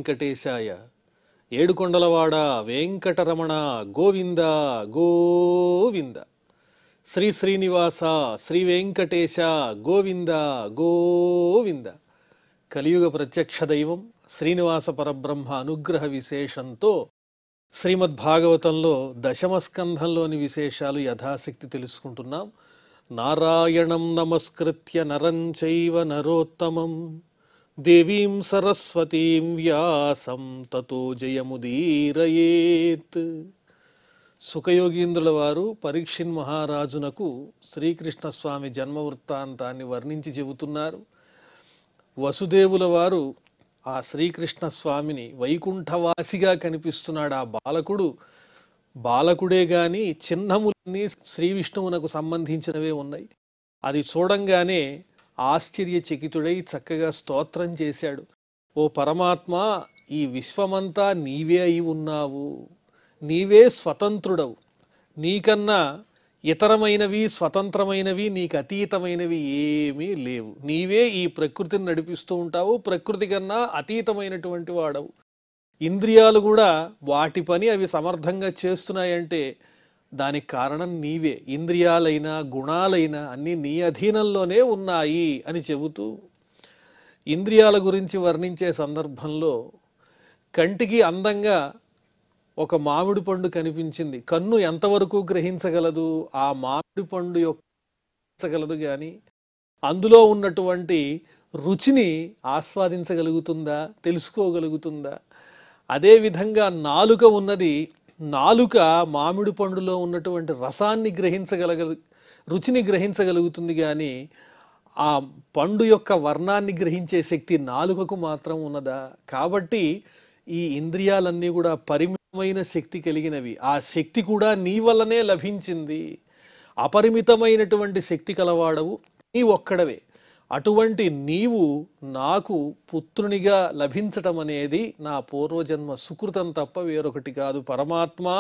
వెంకటేశాయ. ఏడుకొండలవాడ వెంకటరమణ గోవింద గోవింద. శ్రీ శ్రీనివాస శ్రీ వెంకటేశ గోవింద గోవింద. కలియుగ ప్రత్యక్ష దైవం శ్రీనివాస పరబ్రహ్మ అనుగ్రహ విశేషంతో శ్రీమద్భాగవతంలో దశమ స్కంధంలోని విశేషాలు యథాశక్తి తెలుసుకుంటున్నాం. నారాయణం నమస్కృత్య నరం చైవ నరోత్తమం దేవీం సరస్వతీం వ్యాసం తతో జయముదీరయేత్. సుఖయోగీంద్రుల వారు పరీక్షిన్ మహారాజునకు శ్రీకృష్ణస్వామి జన్మ వృత్తాంతాన్ని వర్ణించి చెబుతున్నారు. వసుదేవుల వారు ఆ శ్రీకృష్ణ స్వామిని వైకుంఠవాసిగా కనిపిస్తున్నాడు. ఆ బాలకుడే గాని చిహ్నములన్నీ శ్రీ విష్ణువునకు సంబంధించినవే ఉన్నాయి. అది చూడంగానే ఆశ్చర్యచకితుడై చక్కగా స్తోత్రం చేశాడు. ఓ పరమాత్మ, ఈ విశ్వమంతా నీవే అయి ఉన్నావు, నీవే స్వతంత్రుడవు, నీకన్నా ఇతరమైనవి స్వతంత్రమైనవి నీకు అతీతమైనవి ఏమీ లేవు. నీవే ఈ ప్రకృతిని నడిపిస్తూ ఉంటావు, ప్రకృతి కన్నా అతీతమైనటువంటి వాడవు. ఇంద్రియాలు కూడా వాటి పని అవి సమర్థంగా చేస్తున్నాయంటే దానికి కారణం నీవే. ఇంద్రియాలైనా గుణాలైనా అన్నీ నీ అధీనంలోనే ఉన్నాయి అని చెబుతూ ఇంద్రియాల గురించి వర్ణించే సందర్భంలో కంటికి అందంగా ఒక మామిడి పండు కనిపించింది. కన్ను ఎంతవరకు గ్రహించగలదు? ఆ మామిడి పండు యొక్క గ్రహించగలదు, కానీ అందులో ఉన్నటువంటి రుచిని ఆస్వాదించగలుగుతుందా, తెలుసుకోగలుగుతుందా? అదేవిధంగా నాలుక ఉన్నది. నాలుక మామిడి పండులో ఉన్నటువంటి రసాన్ని రుచిని గ్రహించగలుగుతుంది, కానీ ఆ పండు యొక్క వర్ణాన్ని గ్రహించే శక్తి నాలుకకు మాత్రం ఉన్నదా? కాబట్టి ఈ ఇంద్రియాలన్నీ కూడా పరిమితమైన శక్తి కలిగినవి. ఆ శక్తి కూడా నీ వల్లనే లభించింది. అపరిమితమైనటువంటి శక్తి కలవాడవు నీ ఒక్కడవే. అటువంటి నీవు నాకు పుత్రునిగా లభించటం అనేది నా పూర్వజన్మ సుకృతం తప్ప వేరొకటి కాదు. పరమాత్మా,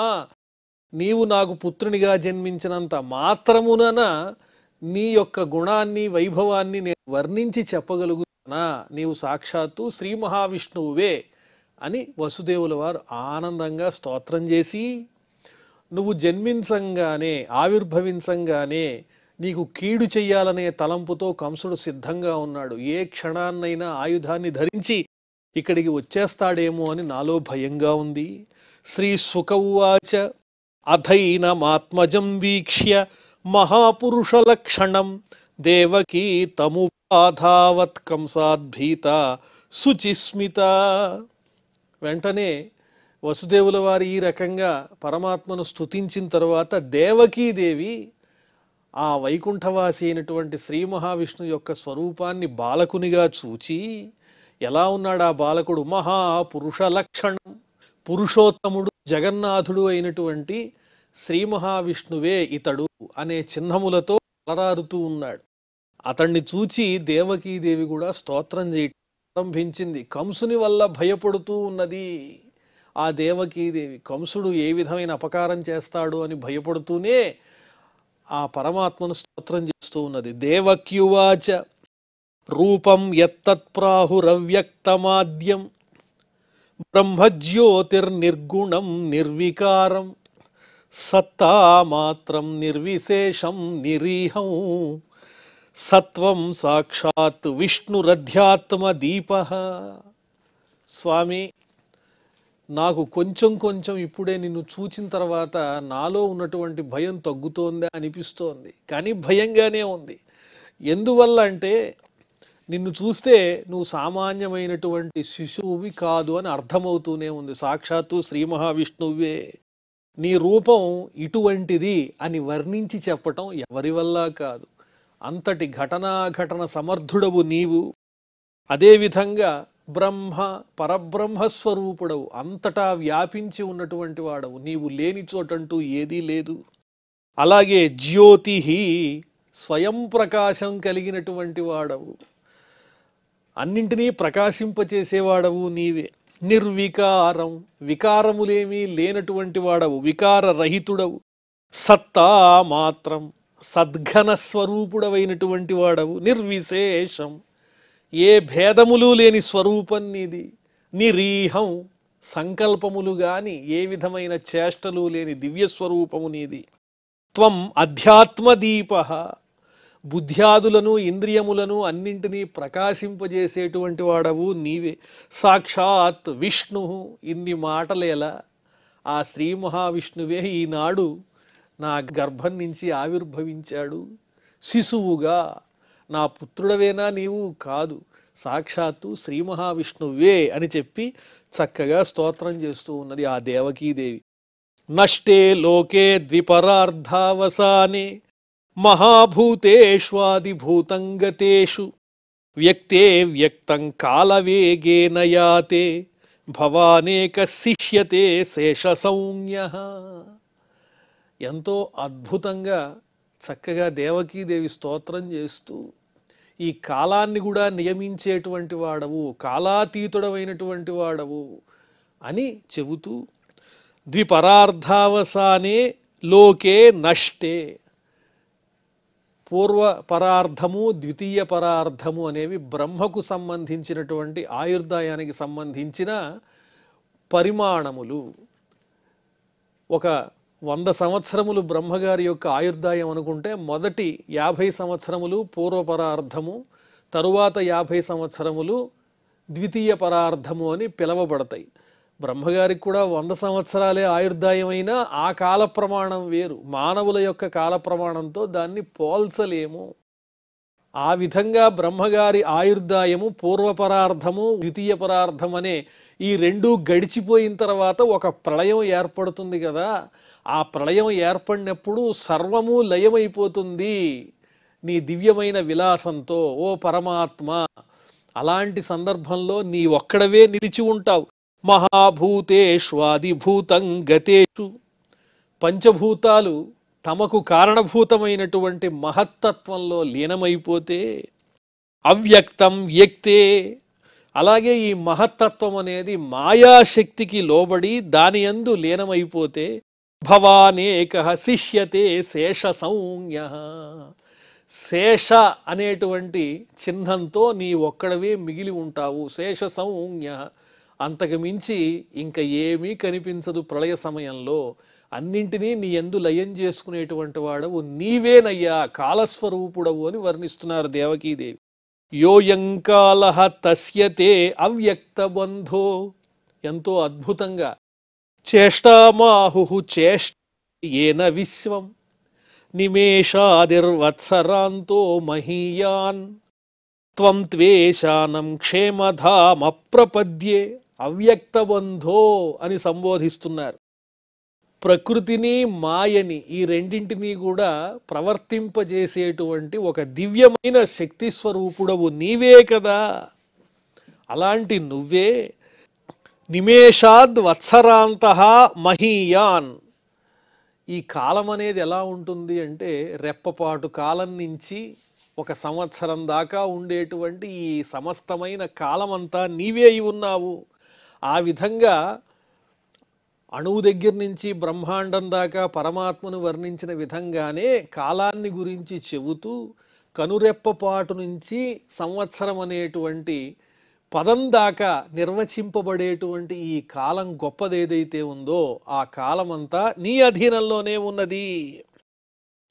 నీవు నాకు పుత్రునిగా జన్మించినంత మాత్రమున నీ యొక్క గుణాన్ని వైభవాన్ని నేను వర్ణించి చెప్పగలుగుతానా? నీవు సాక్షాత్తు శ్రీ మహావిష్ణువువే అని వసుదేవుల వారు ఆనందంగా స్తోత్రం చేసి, నువ్వు జన్మించంగానే ఆవిర్భవించంగానే నీకు కీడు చెయ్యాలనే తలంపుతో కంసుడు సిద్ధంగా ఉన్నాడు. ఏ క్షణాన్నైనా ఆయుధాన్ని ధరించి ఇక్కడికి వచ్చేస్తాడేమో అని నాలో భయంగా ఉంది. శ్రీ సుక ఉవాచ అథైనమాత్మజం వీక్ష్య మహాపురుష లక్షణం దేవకీ తముపాధావత్ కంసాద్భీత శుచిస్మిత. వెంటనే వసుదేవుల వారు ఈ రకంగా పరమాత్మను స్తుతించిన తర్వాత దేవకీదేవి ఆ వైకుంఠవాసి అయినటువంటి శ్రీ మహావిష్ణు యొక్క స్వరూపాన్ని బాలకునిగా చూచి, ఎలా ఉన్నాడు ఆ బాలకుడు? మహాపురుష లక్షణం, పురుషోత్తముడు జగన్నాథుడు అయినటువంటి శ్రీ మహావిష్ణువే ఇతడు అనే చిహ్నములతో అలరారుతూ ఉన్నాడు. అతన్ని చూచి దేవకీదేవి కూడా స్తోత్రం చేయటం ప్రారంభించింది. కంసుని వల్ల భయపడుతూ ఉన్నది ఆ దేవకీదేవి. కంసుడు ఏ విధమైన అపకారం చేస్తాడు అని భయపడుతూనే ఆ పరమాత్మను స్తోత్రం చేస్తూ ఉన్నది. దేవక్యువాచ రూపం యత్తత్ప్రాహురవ్యక్తమాద్యం బ్రహ్మజ్యోతిర్నిర్గుణం నిర్వికారం సత్తా మాత్రం నిర్విశేషం నిరీహం సత్వం సాక్షాత్ విష్ణురధ్యాత్మ దీప. స్వామి, నాకు కొంచెం ఇప్పుడే నిన్ను చూచిన తర్వాత నాలో ఉన్నటువంటి భయం తగ్గుతోందా అనిపిస్తోంది, కానీ భయంగానే ఉంది. ఎందువల్ల అంటే నిన్ను చూస్తే నువ్వు సామాన్యమైనటువంటి శిశువువి కాదు అని అర్థమవుతూనే ఉంది. సాక్షాత్తు శ్రీ మహావిష్ణువే. నీ రూపం ఇటువంటిది అని వర్ణించి చెప్పటం ఎవరి వల్ల కాదు. అంతటి ఘటన సమర్థుడవు నీవు. అదేవిధంగా బ్రహ్మ పరబ్రహ్మస్వరూపుడవు, అంతటా వ్యాపించి ఉన్నటువంటి వాడవు. నీవు లేని చోటంటూ ఏదీ లేదు. అలాగే జ్యోతి, స్వయం ప్రకాశం కలిగినటువంటి వాడవు, అన్నింటినీ ప్రకాశింపచేసేవాడవు నీవే. నిర్వికారం, వికారములేమీ లేనటువంటి వాడవు, వికారరహితుడవు. సత్తా మాత్రం, సద్ఘన స్వరూపుడవైనటువంటి వాడవు. నిర్విశేషం, ఏ భేదములు లేని స్వరూపం నీది. నిరీహం సంకల్పములు గాని ఏ విధమైన చేష్టలు లేని దివ్యస్వరూపము నీది. త్వం అధ్యాత్మదీప బుద్ధ్యాదులను ఇంద్రియములను అన్నింటినీ ప్రకాశింపజేసేటువంటి వాడవు నీవే. సాక్షాత్ విష్ణు, ఇన్ని మాటలేలా ఆ శ్రీ మహావిష్ణువే ఈనాడు నా గర్భం నుంచి ఆవిర్భవించాడు శిశువుగా. నా పుత్రుడవేనా నీవు? కాదు, సాక్షాత్తు శ్రీ మహావిష్ణువే అని చెప్పి చక్కగా స్తోత్రం చేస్తూ ఉన్నది ఆ దేవకీదేవి. నష్టే లోకే ద్విపరార్ధావసానే మహాభూతేష్వాదిభూతం గతేషు వ్యక్తే వ్యక్తం కాలవేగేన యాతే భవానేక శిష్యతే శేష సౌమ్య. ఎంతో అద్భుతంగా చక్కగా దేవకీదేవి స్తోత్రం చేస్తూ ఈ కాలాన్ని కూడా నియమించేటువంటి వాడవు, కాలాతీతుడమైనటువంటి వాడవు అని చెబుతూ ద్విపరార్ధావసానే లోకే నష్టే, పూర్వ పరార్థము ద్వితీయ పరార్థము అనేవి బ్రహ్మకు సంబంధించినటువంటి ఆయుర్దాయానికి సంబంధించిన పరిమాణములు. ఒక 100 సంవత్సరములు బ్రహ్మగారి యొక్క ఆయుర్దాయం అనుకుంటే మొదటి 50 సంవత్సరములు పూర్వపరార్థము, తరువాత 50 సంవత్సరములు ద్వితీయ పరార్థము అని పిలవబడతాయి. బ్రహ్మగారికి కూడా 100 సంవత్సరాలే ఆయుర్దాయం అయినా ఆ కాల ప్రమాణం వేరు. మానవుల యొక్క కాల ప్రమాణంతో దాన్ని పోల్చలేము. ఆ విధంగా బ్రహ్మగారి ఆయుర్దాయము పూర్వపరార్థము ద్వితీయ పరార్థం అనే ఈ రెండూ గడిచిపోయిన తర్వాత ఒక ప్రళయం ఏర్పడుతుంది కదా. ఆ ప్రళయం ఏర్పడినప్పుడు సర్వము లయమైపోతుంది నీ దివ్యమైన విలాసంతో ఓ పరమాత్మ. అలాంటి సందర్భంలో నీ ఒక్కడవే నిలిచి ఉంటావు. మహాభూతేష్వాదిభూతం గతేషు, పంచభూతాలు తమకు కారణభూతమైనటువంటి మహత్తత్వంలో లీనమైపోతే, అవ్యక్తం వ్యక్తే, అలాగే ఈ మహత్తత్వం అనేది మాయాశక్తికి లోబడి దాని యందు లీనమైపోతే, భవానేక శిష్యతే శేష సౌమ్య, శేష అనేటువంటి చిహ్నంతో నీ ఒక్కడవే మిగిలి ఉంటావు. శేష సౌమ్య, అంతకు మించి ఇంకా ఏమీ కనిపించదు ప్రళయ సమయంలో. అన్నింటినీ నీ యందు లయం చేసుకునేటువంటి వాడవు నీవేనయ్యా, కాలస్వరూపుడవు అని వర్ణిస్తున్నారు దేవకీదేవి. యోయంకాల తస్యతే అవ్యక్త బంధో, ఎంతో అద్భుతంగా చేష్టామాహు చేష్ట ఏన విశ్వం నిమేషాదిర్వత్సరాంతో మహీయాన్ త్వం త్వేషానం క్షేమధామప్రపద్యే. అవ్యక్తబంధో అని సంబోధిస్తున్నారు. ప్రకృతిని మాయని ఈ రెండింటినీ కూడా ప్రవర్తింపజేసేటువంటి ఒక దివ్యమైన శక్తి స్వరూపుడవు నీవే కదా. అలాంటి నువ్వే నిమేషాద్ వత్సరాంత మహీయాన్. ఈ కాలం అనేది ఎలా ఉంటుంది అంటే రెప్పపాటు కాలం నుంచి 1 సంవత్సరం దాకా ఉండేటువంటి ఈ సమస్తమైన కాలమంతా నీవే అయి ఉన్నావు. ఆ విధంగా అణువు దగ్గర నుంచి బ్రహ్మాండం దాకా పరమాత్మను వర్ణించిన విధంగానే కాలాన్ని గురించి చెబుతూ కనురెప్పపాటు నుంచి సంవత్సరం అనేటువంటి పదం దాకా నిర్వచింపబడేటువంటి ఈ కాలం గొప్పదేదైతే ఉందో ఆ కాలమంతా నీ అధీనంలోనే ఉన్నది.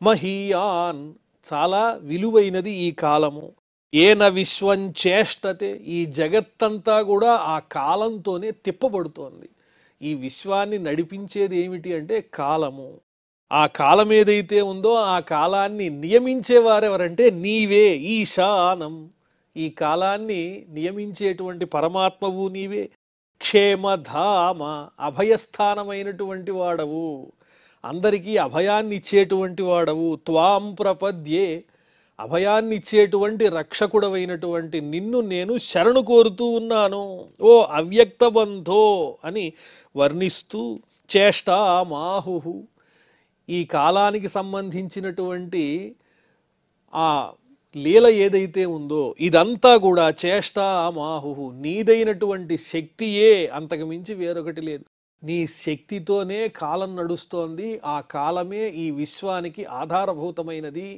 మహీయాన్, చాలా విలువైనది ఈ కాలము. ఏన విశ్వం చేష్టతే, ఈ జగత్తంతా కూడా ఆ కాలంతోనే తిప్పబడుతోంది. ఈ విశ్వాన్ని నడిపించేది ఏమిటి అంటే కాలము. ఆ కాలం ఏదైతే ఉందో ఆ కాలాన్ని నియమించేవారెవరంటే నీవే. ఈశానం, ఈ కాలాన్ని నియమించేటువంటి పరమాత్మవు నీవే. క్షేమధామ, అభయస్థానమైనటువంటి వాడవు, అందరికీ అభయాన్ని ఇచ్చేటువంటి వాడవు. త్వాం ప్రపద్యే, అభయాన్ని ఇచ్చేటువంటి రక్షకుడవైనటువంటి నిన్ను నేను శరణు కోరుతూ ఉన్నాను ఓ అవ్యక్త బంధో అని వర్ణిస్తూ చేష్టామాహు, ఈ కాలానికి సంబంధించినటువంటి ఆ లీల ఏదైతే ఉందో ఇదంతా కూడా చేష్టామాహు, నీదైనటువంటి శక్తియే, అంతకు మించి వేరొకటి లేదు. నీ శక్తితోనే కాలం నడుస్తోంది. ఆ కాలమే ఈ విశ్వానికి ఆధారభూతమైనది.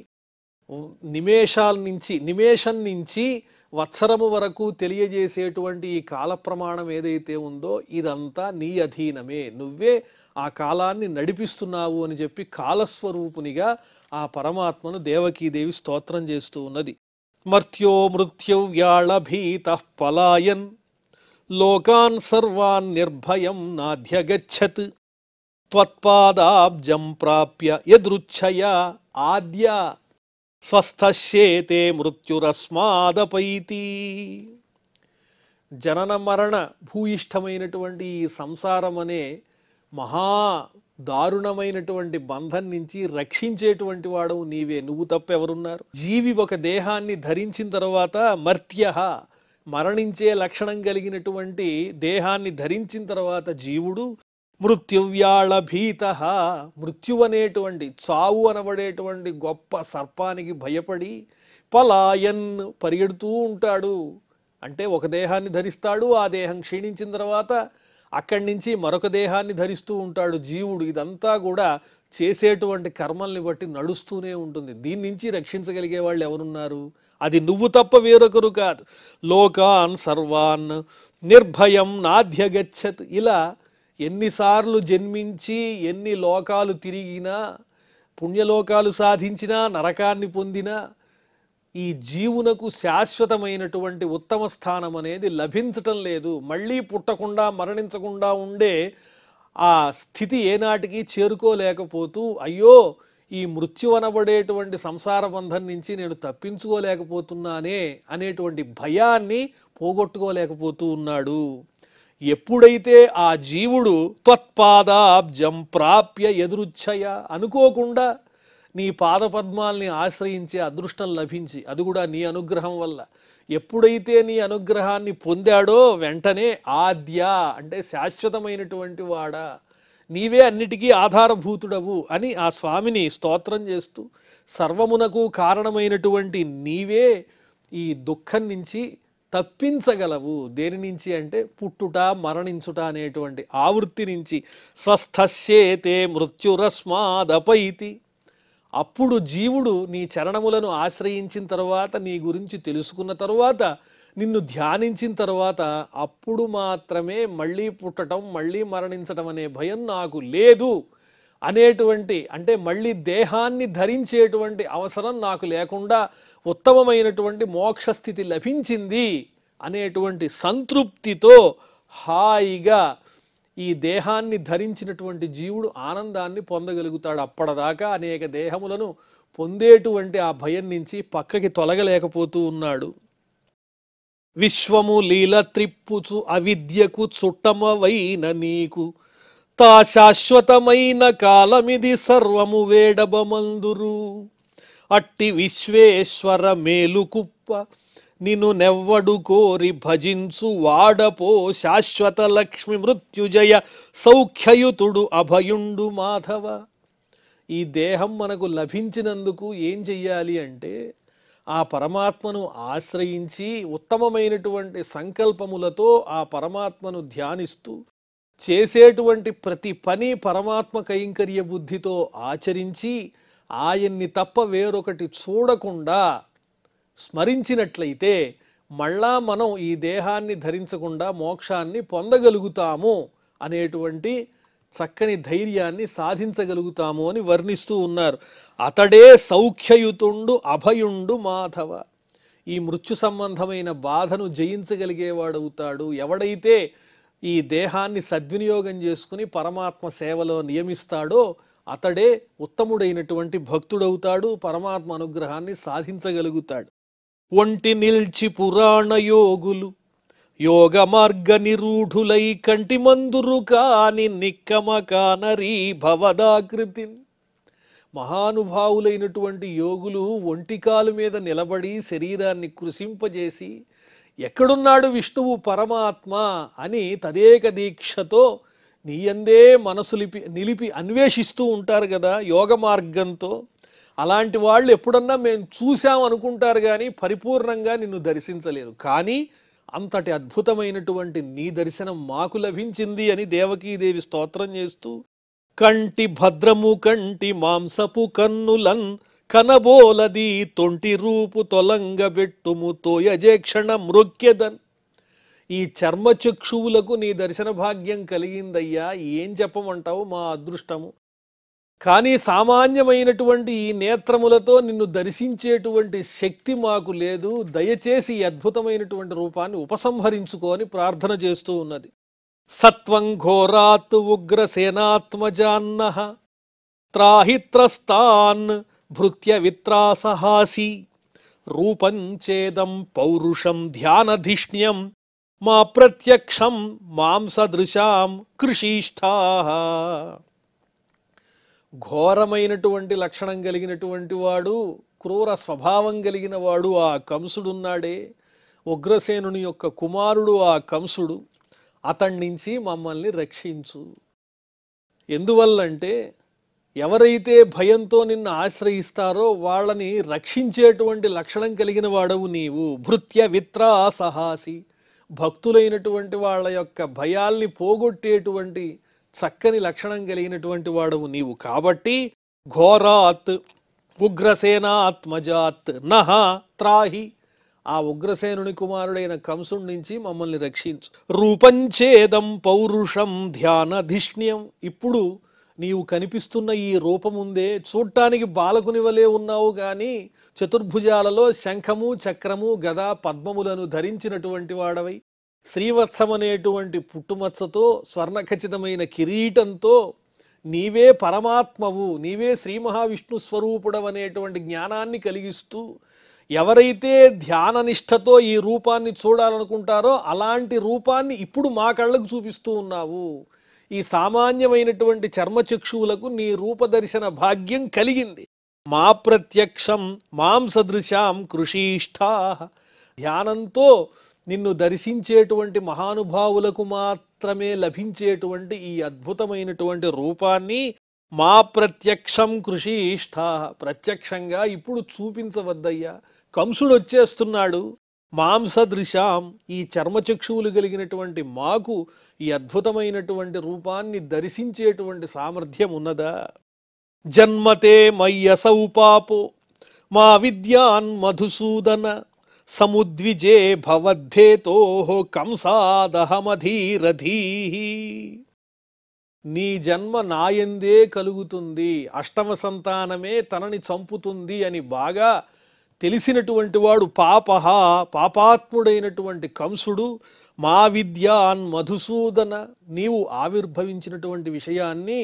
నిమేషం నుంచి వత్సరము వరకు తెలియజేసేటువంటి ఈ కాల ప్రమాణం ఏదైతే ఉందో ఇదంతా నీ అధీనమే, నువ్వే ఆ కాలాన్ని నడిపిస్తున్నావు అని చెప్పి కాలస్వరూపునిగా ఆ పరమాత్మను దేవకీదేవి స్తోత్రం చేస్తూ ఉన్నది. మర్త్యో మృత్యువ్యాళభీతః పలాయన్ లోకాన్ సర్వాన్ నిర్భయం నాధ్యగచ్చత్ త్వత్పాదాబ్జం ప్రాప్య యదృచ్ఛయా ఆద్య స్వస్థశ్యేతే మృత్యురస్మాదపైతి. జనన మరణ భూయిష్టమైనటువంటి ఈ సంసారం అనే మహా దారుణమైనటువంటి బంధం నుంచి రక్షించేటువంటి వాడవు నీవే, నువ్వు తప్ప ఎవరున్నారు? జీవి ఒక దేహాన్ని ధరించిన తర్వాత మర్త్యః, మరణించే లక్షణం కలిగినటువంటి దేహాన్ని ధరించిన తర్వాత జీవుడు మృత్యువ్యాళభీతః, మృత్యువనేటువంటి చావు అనబడేటువంటి గొప్ప సర్పానికి భయపడి పలాయన్, పరిగెడుతూ ఉంటాడు. అంటే ఒక దేహాన్ని ధరిస్తాడు, ఆ దేహం క్షీణించిన తర్వాత అక్కడి నుంచి మరొక దేహాన్ని ధరిస్తూ ఉంటాడు జీవుడు. ఇదంతా కూడా చేసేటువంటి కర్మల్ని బట్టి నడుస్తూనే ఉంటుంది. దీని నుంచి రక్షించగలిగే వాళ్ళు ఎవరున్నారు? అది నువ్వు తప్ప వేరొకరు కాదు. లోకాన్ సర్వాన్ నిర్భయం నాధ్యగచ్చత్. ఇలా ఎన్నిసార్లు జన్మించి ఎన్ని లోకాలు తిరిగినా, పుణ్యలోకాలు సాధించినా, నరకాన్ని పొందినా ఈ జీవునకు శాశ్వతమైనటువంటి ఉత్తమ స్థానం అనేది లభించటం లేదు. మళ్ళీ పుట్టకుండా మరణించకుండా ఉండే ఆ స్థితి ఏనాటికి చేరుకోలేకపోతూ, అయ్యో ఈ మృత్యు అనబడేటువంటి సంసార బంధం నుంచి నేను తప్పించుకోలేకపోతున్నానే అనేటువంటి భయాన్ని పోగొట్టుకోలేకపోతూ ఉన్నాడు. ఎప్పుడైతే ఆ జీవుడు త్వత్పాదాబ్జం ప్రాప్య యదృచ్ఛయ, అనుకోకుండా నీ పాదపద్మాల్ని ఆశ్రయించే అదృష్టం లభించి, అది కూడా నీ అనుగ్రహం వల్ల, ఎప్పుడైతే నీ అనుగ్రహాన్ని పొందాడో వెంటనే ఆద్య అంటే శాశ్వతమైనటువంటి వాడా, నీవే అన్నిటికీ ఆధారభూతుడవు అని ఆ స్వామిని స్తోత్రం చేస్తూ, సర్వమునకు కారణమైనటువంటి నీవే ఈ దుఃఖం నుంచి తప్పించగలవు. దేని నుంచి అంటే పుట్టుట మరణించుట అనేటువంటి ఆవృత్తి నుంచి. స్వస్థశ్యేతే మృత్యురస్మాదపైతి. అప్పుడు జీవుడు నీ చరణములను ఆశ్రయించిన తర్వాత, నీ గురించి తెలుసుకున్న తరువాత, నిన్ను ధ్యానించిన తర్వాత, అప్పుడు మాత్రమే మళ్ళీ పుట్టడం మళ్ళీ మరణించడం అనే భయం నాకు లేదు అనేటువంటి, అంటే మళ్ళీ దేహాన్ని ధరించేటువంటి అవసరం నాకు లేకుండా ఉత్తమమైనటువంటి మోక్షస్థితి లభించింది అనేటువంటి సంతృప్తితో హాయిగా ఈ దేహాన్ని ధరించినటువంటి జీవుడు ఆనందాన్ని పొందగలుగుతాడు. అప్పటిదాకా అనేక దేహములను పొందేటువంటి ఆ భయం నుంచి పక్కకి తొలగలేకపోతూ ఉన్నాడు. విశ్వము లీల త్రిప్పుచు అవిద్యకు చుట్టమవైన నీకు తా శాశ్వతమైన కాలమిది సర్వము వేడబమందురు. అట్టి విశ్వేశ్వర మేలుకుప్ప నిన్ను నెవ్వడు కోరి భజించు వాడపో శాశ్వత లక్ష్మి మృత్యుజయ సౌఖ్యయుతుడు అభయుండు మాధవ. ఈ దేహం మనకు లభించినందుకు ఏం చెయ్యాలి అంటే, ఆ పరమాత్మను ఆశ్రయించి ఉత్తమమైనటువంటి సంకల్పములతో ఆ పరమాత్మను ధ్యానిస్తూ చేసేటువంటి ప్రతి పని పరమాత్మ కైంకర్య బుద్ధితో ఆచరించి ఆయన్ని తప్ప వేరొకటి చూడకుండా స్మరించినట్లయితే మళ్ళా మనం ఈ దేహాన్ని ధరించకుండా మోక్షాన్ని పొందగలుగుతాము అనేటువంటి చక్కని ధైర్యాన్ని సాధించగలుగుతాము అని వర్ణిస్తూ ఉన్నారు. అతడే సౌఖ్యయుతుండు అభయుండు మాధవ. ఈ మృత్యు సంబంధమైన బాధను జయించగలిగేవాడవుతాడు ఎవడైతే ఈ దేహాన్ని సద్వినియోగం చేసుకుని పరమాత్మ సేవలో నియమిస్తాడో అతడే ఉత్తముడైనటువంటి భక్తుడవుతాడు, పరమాత్మ అనుగ్రహాన్ని సాధించగలుగుతాడు. ఒంటి నిల్చి పురాణ యోగులు యోగ మార్గ నిరూఢులై కంటి మందురు కాని నిక్కమ కానరీ భవదాకృతి. మహానుభావులైనటువంటి యోగులు ఒంటికాలు మీద నిలబడి శరీరాన్ని కృశింపజేసి ఎక్కడున్నాడు విష్ణువు పరమాత్మ అని తదేక దీక్షతో నీయందే మనసు నిలిపి అన్వేషిస్తూ ఉంటారు కదా యోగ మార్గంతో. అలాంటి వాళ్ళు ఎప్పుడన్నా మేము చూసాం అనుకుంటారు కానీ పరిపూర్ణంగా నిన్ను దర్శించలేరు. కానీ అంతటి అద్భుతమైనటువంటి నీ దర్శనం మాకు లభించింది అని దేవకీదేవి స్తోత్రం చేస్తూ, కంటి భద్రము కంటి మాంసపు కన్నులన్ కనబోలది తొంటి రూపు తొలంగబెట్టుము తోయజేక్షణ మృక్యదన్. ఈ చర్మచక్షువులకు నీ దర్శన భాగ్యం కలిగిందయ్యా, ఏం చెప్పమంటావు, మా అదృష్టము. కానీ సామాన్యమైనటువంటి ఈ నేత్రములతో నిన్ను దర్శించేటువంటి శక్తి మాకు లేదు, దయచేసి ఈ అద్భుతమైనటువంటి రూపాన్ని ఉపసంహరించుకొని ప్రార్థన చేస్తూ ఉన్నది. సత్వం ఘోరాత్ ఉగ్రసేనాత్మజాన్నః త్రాహిత్రస్తాన్ భృత్య విత్రాసహాసి రూపం చేదం పౌరుషం ధ్యానధిష్ణ్యం మా ప్రత్యక్షం మాంసదృశాం కృషిష్ఠాః. ఘోరమైనటువంటి లక్షణం కలిగినటువంటి వాడు, క్రూర స్వభావం కలిగిన వాడు ఆ కంసుడున్నాడే, ఉగ్రసేనుని యొక్క కుమారుడు ఆ కంసుడు, అతడి నుంచి మమ్మల్ని రక్షించు. ఎందువల్లంటే ఎవరైతే భయంతో నిన్ను ఆశ్రయిస్తారో వాళ్ళని రక్షించేటువంటి లక్షణం కలిగిన వాడవు నీవు. భృత్య విత్రాసహాసి, భక్తులైనటువంటి వాళ్ళ యొక్క భయాల్ని పోగొట్టేటువంటి చక్కని లక్షణం కలిగినటువంటి వాడవు నీవు. కాబట్టి ఘోరాత్ ఉగ్రసేనాత్మజాత్ నహ త్రాహి, ఆ ఉగ్రసేనుని కుమారుడైన కంసుడి నుంచి మమ్మల్ని రక్షించు. రూపంచేదం పౌరుషం ధ్యానధిష్ణ్యం. ఇప్పుడు నీవు కనిపిస్తున్న ఈ రూపముందే, చూడటానికి బాలకుని వలె ఉన్నావు కానీ చతుర్భుజాలలో శంఖము చక్రము గద పద్మములను ధరించినటువంటి వాడవై, శ్రీవత్సమనేటువంటి పుట్టుమచ్చతో స్వర్ణఖచితమైన కిరీటంతో నీవే పరమాత్మవు, నీవే శ్రీ మహావిష్ణు స్వరూపుడవనేటువంటి జ్ఞానాన్ని కలిగిస్తూ ఎవరైతే ధ్యాననిష్టతో ఈ రూపాన్ని చూడాలనుకుంటారో అలాంటి రూపాన్ని ఇప్పుడు మా కళ్ళకు చూపిస్తూ ఉన్నావు. ఈ సామాన్యమైనటువంటి చర్మచక్షువులకు నీ రూపదర్శన భాగ్యం కలిగింది. మా ప్రత్యక్షం మాంసదృశాం కృషిష్ఠాః. ధ్యానంతో నిన్ను దర్శించేటువంటి మహానుభావులకు మాత్రమే లభించేటువంటి ఈ అద్భుతమైనటువంటి రూపాన్ని మా ప్రత్యక్షం కృషిష్ఠాః, ప్రత్యక్షంగా ఇప్పుడు చూపించవద్దయ్యా. కంసుడు వచ్చేస్తున్నాడు. మాంసదృశాం, ఈ చర్మచక్షువులు కలిగినటువంటి మాకు ఈ అద్భుతమైనటువంటి రూపాన్ని దర్శించేటువంటి సామర్థ్యం ఉన్నదా? జన్మతే మయ్యసౌ పాపో మా విద్యాన్ మధుసూదన సముద్విజే భవద్ధేతో కంసాదహమధీరధీః. నీ జన్మ నాయందే కలుగుతుంది, అష్టమ సంతానమే తనని చంపుతుంది అని బాగా తెలిసినటువంటి వాడు పాపాత్ముడైనటువంటి కంసుడు మా విద్యాన్ మధుసూదన, నీవు ఆవిర్భవించినటువంటి విషయాన్ని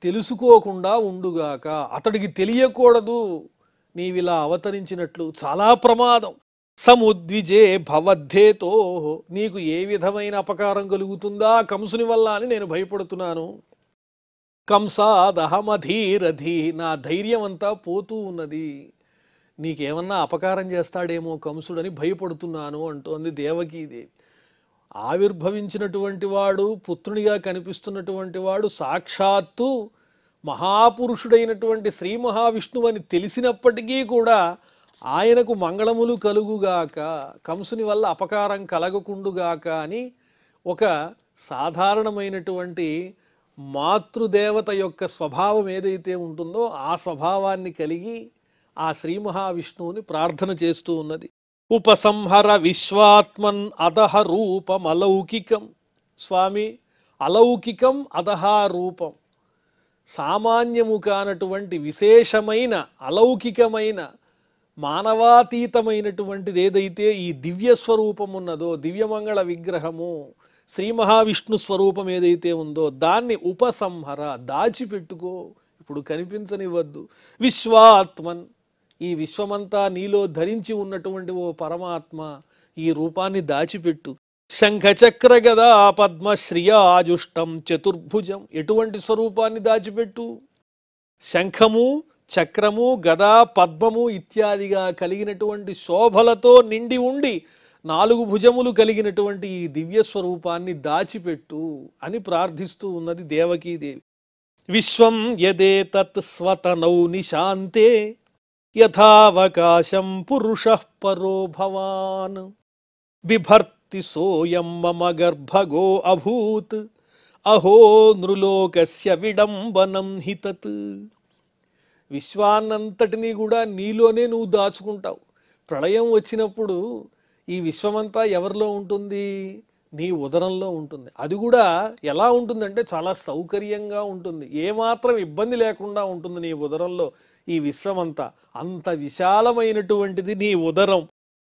తెలుసుకోకుండా ఉండుగాక. అతడికి తెలియకూడదు నీవిలా అవతరించినట్లు, చాలా ప్రమాదం. సముద్విజే భవద్ధేతో, నీకు ఏ విధమైన అపకారం కలుగుతుందా కంసుని వల్ల అని నేను భయపడుతున్నాను. కంసాదహమధీరధీ, నా ధైర్యం అంతా పోతూ ఉన్నది, నీకేమన్నా అపకారం చేస్తాడేమో కంసుడని భయపడుతున్నాను అంటోంది దేవకీదేవి. ఆవిర్భవించినటువంటి వాడు, పుత్రునిగా కనిపిస్తున్నటువంటి వాడు సాక్షాత్తు మహాపురుషుడైనటువంటి శ్రీ మహావిష్ణువు అని తెలిసినప్పటికీ కూడా ఆయనకు మంగళములు కలుగుగాక, కంసుని వల్ల అపకారం కలగకుండుగాక అని ఒక సాధారణమైనటువంటి మాతృదేవత యొక్క స్వభావం ఏదైతే ఉంటుందో ఆ స్వభావాన్ని కలిగి ఆ శ్రీ మహావిష్ణువుని ప్రార్థన చేస్తూ ఉన్నది. ఉపసంహర విశ్వాత్మన్ అదహ రూపం అలౌకికం. స్వామి, అలౌకికం అదహ రూపం, సామాన్యము కానటువంటి విశేషమైన అలౌకికమైన మానవాతీతమైనటువంటిది ఏదైతే ఈ దివ్య స్వరూపం ఉన్నదో, దివ్యమంగళ విగ్రహము శ్రీ మహావిష్ణు స్వరూపం ఏదైతే ఉందో దాన్ని ఉపసంహర, దాచిపెట్టుకో, ఇప్పుడు కనిపించనివ్వద్దు. విశ్వాత్మన్, ఈ విశ్వమంతా నీలో ధరించి ఉన్నటువంటి ఓ పరమాత్మ, ఈ రూపాన్ని దాచిపెట్టు. శంఖచక్ర గదా పద్మశ్రియాజుష్టం చతుర్భుజం, ఎటువంటి స్వరూపాన్ని దాచిపెట్టు? శంఖము చక్రము గదా పద్మము ఇత్యాదిగా కలిగినటువంటి శోభలతో నిండి ఉండి 4 భుజములు కలిగినటువంటి ఈ దివ్య స్వరూపాన్ని దాచిపెట్టు అని ప్రార్థిస్తూ ఉన్నది దేవకీదేవి. విశ్వం యదేతత్ స్వతనౌ నిశాంతే యథావకాశం పురుషః పరో భవాన్ బిభర్తి సోయం మమ గర్భగో అభూత్ అహో నృలోకస్య విడంబనం హితత్. విశ్వాన్నంతటినీ కూడా నీలోనే నువ్వు దాచుకుంటావు. ప్రళయం వచ్చినప్పుడు ఈ విశ్వమంతా ఎవరిలో ఉంటుంది? నీ ఉదరంలో ఉంటుంది. అది కూడా ఎలా ఉంటుందంటే చాలా సౌకర్యంగా ఉంటుంది, ఏమాత్రం ఇబ్బంది లేకుండా ఉంటుంది నీ ఉదరంలో ఈ విశ్వమంతా. అంత విశాలమైనటువంటిది నీ ఉదరం.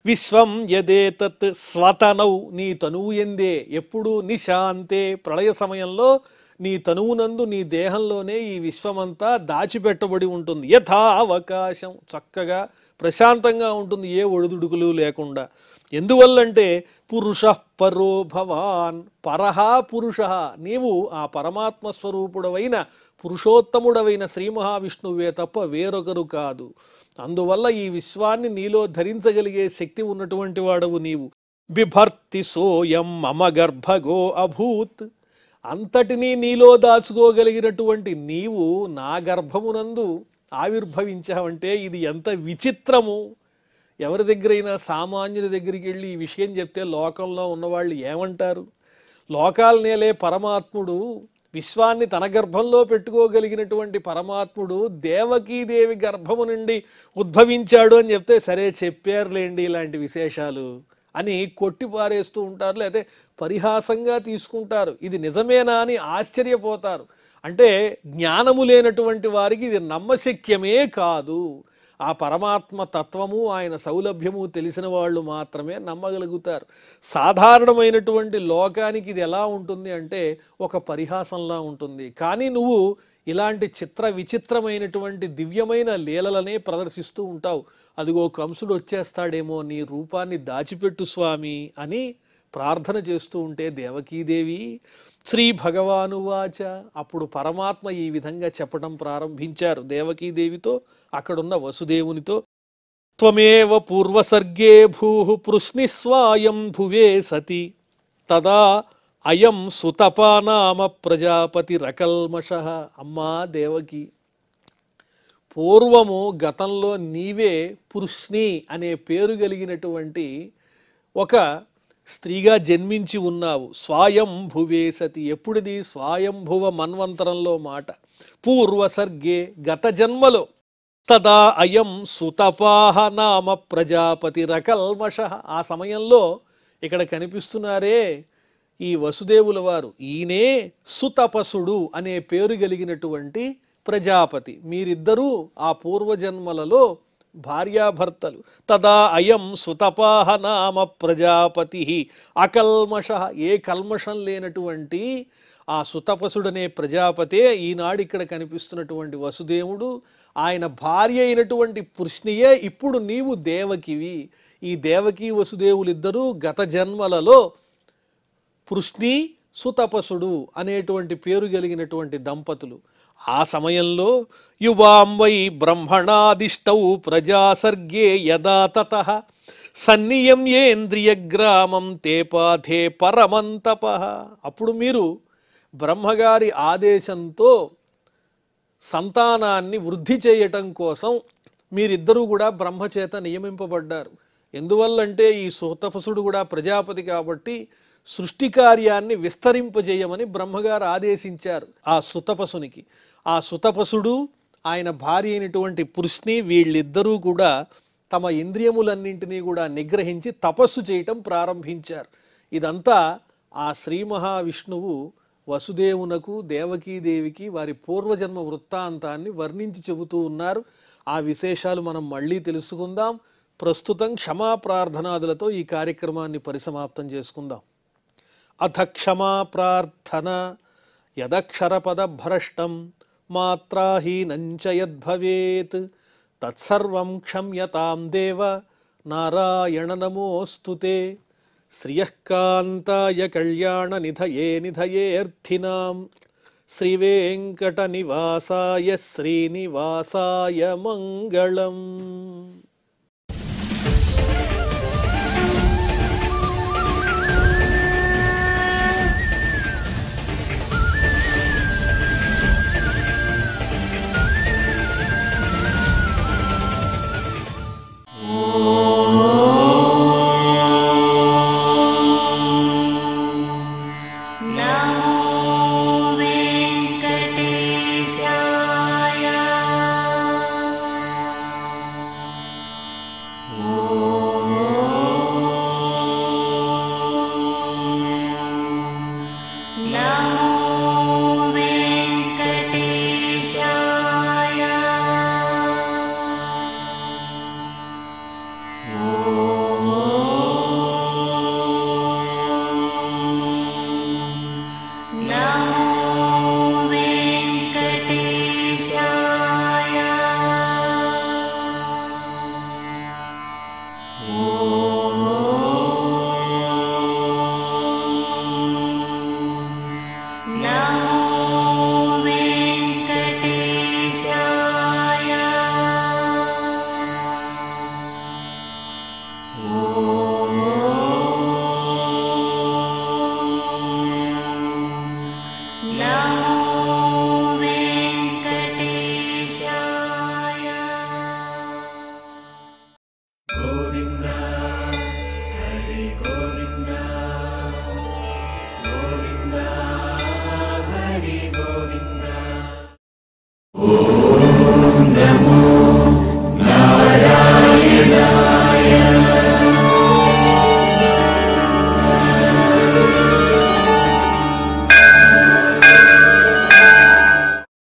విశ్వం యదేతత్ స్వతనౌ, నీ తనువు ఎందే, ఎప్పుడు నిశాంతే, ప్రళయ సమయంలో నీ తనువునందు నీ దేహంలోనే ఈ విశ్వమంతా దాచిపెట్టబడి ఉంటుంది. యథా అవకాశం, చక్కగా ప్రశాంతంగా ఉంటుంది, ఏ ఒడిదుడుకులు లేకుండా. ఎందువల్లంటే పురుష పరో భవాన్, పరహ పురుష, నీవు ఆ పరమాత్మ స్వరూపుడవైన పురుషోత్తముడవైన శ్రీ మహావిష్ణువే తప్ప వేరొకరు కాదు. అందువల్ల ఈ విశ్వాన్ని నీలో ధరించగలిగే శక్తి ఉన్నటువంటి వాడవు నీవు. బిభర్తి సోయం మమ గర్భగో అభూత్, అంతటినీ నీలో దాచుకోగలిగినటువంటి నీవు నా గర్భమునందు ఆవిర్భవించావంటే ఇది ఎంత విచిత్రము. ఎవరి దగ్గరైనా సామాన్యుల దగ్గరికి వెళ్ళి ఈ విషయం చెప్తే లోకంలో ఉన్నవాళ్ళు ఏమంటారు? లోకాలు నేలే పరమాత్ముడు, విశ్వాన్ని తన గర్భంలో పెట్టుకోగలిగినటువంటి పరమాత్ముడు దేవకీదేవి గర్భము నుండి ఉద్భవించాడు అని చెప్తే సరే చెప్పారులేండి ఇలాంటి విశేషాలు అని కొట్టిపారేస్తూ ఉంటారు, లేకపోతే పరిహాసంగా తీసుకుంటారు. ఇది నిజమేనా అని ఆశ్చర్యపోతారు. అంటే జ్ఞానము లేనటువంటి వారికి ఇది నమ్మశక్యమే కాదు. ఆ పరమాత్మ తత్వము ఆయన సౌలభ్యము తెలిసిన వాళ్ళు మాత్రమే నమ్మగలుగుతారు. సాధారణమైనటువంటి లోకానికి ఇది ఎలా ఉంటుంది అంటే ఒక పరిహాసంలా ఉంటుంది. కానీ నువ్వు ఇలాంటి చిత్ర విచిత్రమైనటువంటి దివ్యమైన లీలలనే ప్రదర్శిస్తూ ఉంటావు. అదిగో కంసుడు వచ్చేస్తాడేమో, నీ రూపాన్ని దాచిపెట్టు స్వామి అని ప్రార్థన చేస్తూ ఉంటే దేవకీదేవి శ్రీ భగవానువాచ, అప్పుడు పరమాత్మ ఈ విధంగా చెప్పడం ప్రారంభించారు దేవకీదేవితో, అక్కడున్న వసుదేవునితో. త్వమేవ పూర్వసర్గే భూః పృశ్నిస్వాయం భువే సతి తదా అయం సుతపానామ ప్రజాపతి రకల్మషః. అమ్మా దేవకి, పూర్వము గతంలో నీవే పృశ్ని అనే పేరు కలిగినటువంటి ఒక స్త్రీగా జన్మించి ఉన్నావు. స్వాయంభువే సతి, ఎప్పుడిది? స్వాయంభువ మన్వంతరంలో మాట. పూర్వసర్గే, గత జన్మలో. తదా అయం సుతపాహ నామ ప్రజాపతి రకల్మష, ఆ సమయంలో ఇక్కడ కనిపిస్తున్నారే ఈ వసుదేవుల వారు, ఈయనే సుతపసుడు అనే పేరు కలిగినటువంటి ప్రజాపతి. మీరిద్దరూ ఆ పూర్వజన్మలలో భార్యాభర్తలు. తదా అయం సుతపాహ నామ ప్రజాపతి అకల్మష, ఏ కల్మషం లేనటువంటి ఆ సుతపసుడనే ప్రజాపతే ఈనాడు ఇక్కడ కనిపిస్తున్నటువంటి వసుదేవుడు. ఆయన భార్య అయినటువంటి పృశ్నియే ఇప్పుడు నీవు దేవకివి. ఈ దేవకి వసుదేవులిద్దరూ గత జన్మలలో పృశ్ని సుతపసుడు అనేటువంటి పేరు కలిగినటువంటి దంపతులు. ఆ సమయంలో యువాం వై బ్రహ్మణాదిష్టౌ ప్రజాసర్గే యదా తతః సన్నియమ్యేంద్రియగ్రామం తేపాథే పరమంతపః. అప్పుడు మీరు బ్రహ్మగారి ఆదేశంతో సంతానాన్ని వృద్ధి చేయటం కోసం మీరిద్దరూ కూడా బ్రహ్మచేత నియమింపబడ్డారు. ఎందువల్లంటే ఈ సుతపసుడు కూడా ప్రజాపతి కాబట్టి సృష్టి కార్యాన్ని విస్తరింపజేయమని బ్రహ్మగారు ఆదేశించారు ఆ సుతపసునికి. ఆ సుతపసుడు ఆయన భార్య అయినటువంటి పృశ్ని వీళ్ళిద్దరూ కూడా తమ ఇంద్రియములన్నింటినీ కూడా నిగ్రహించి తపస్సు చేయటం ప్రారంభించారు. ఇదంతా ఆ శ్రీ మహావిష్ణువు వసుదేవునకు దేవకీదేవికి వారి పూర్వజన్మ వృత్తాంతాన్ని వర్ణించి చెబుతూ ఉన్నారు. ఆ విశేషాలు మనం మళ్ళీ తెలుసుకుందాం. ప్రస్తుతం క్షమా ప్రార్థనాదులతో ఈ కార్యక్రమాన్ని పరిసమాప్తం చేసుకుందాం. అథ క్షమా ప్రార్థన. యదక్షరపదభ్రష్టం మాత్రాహీనంచ యద్భవేత్ తత్సర్వం క్షమ్యతాం దేవ నారాయణ నమోస్తుతే. శ్రియఃకాంతాయ కళ్యాణ నిధయే నిధయేర్థినాం శ్రీవేంకట నివాసాయ శ్రీనివాసాయ మంగళం.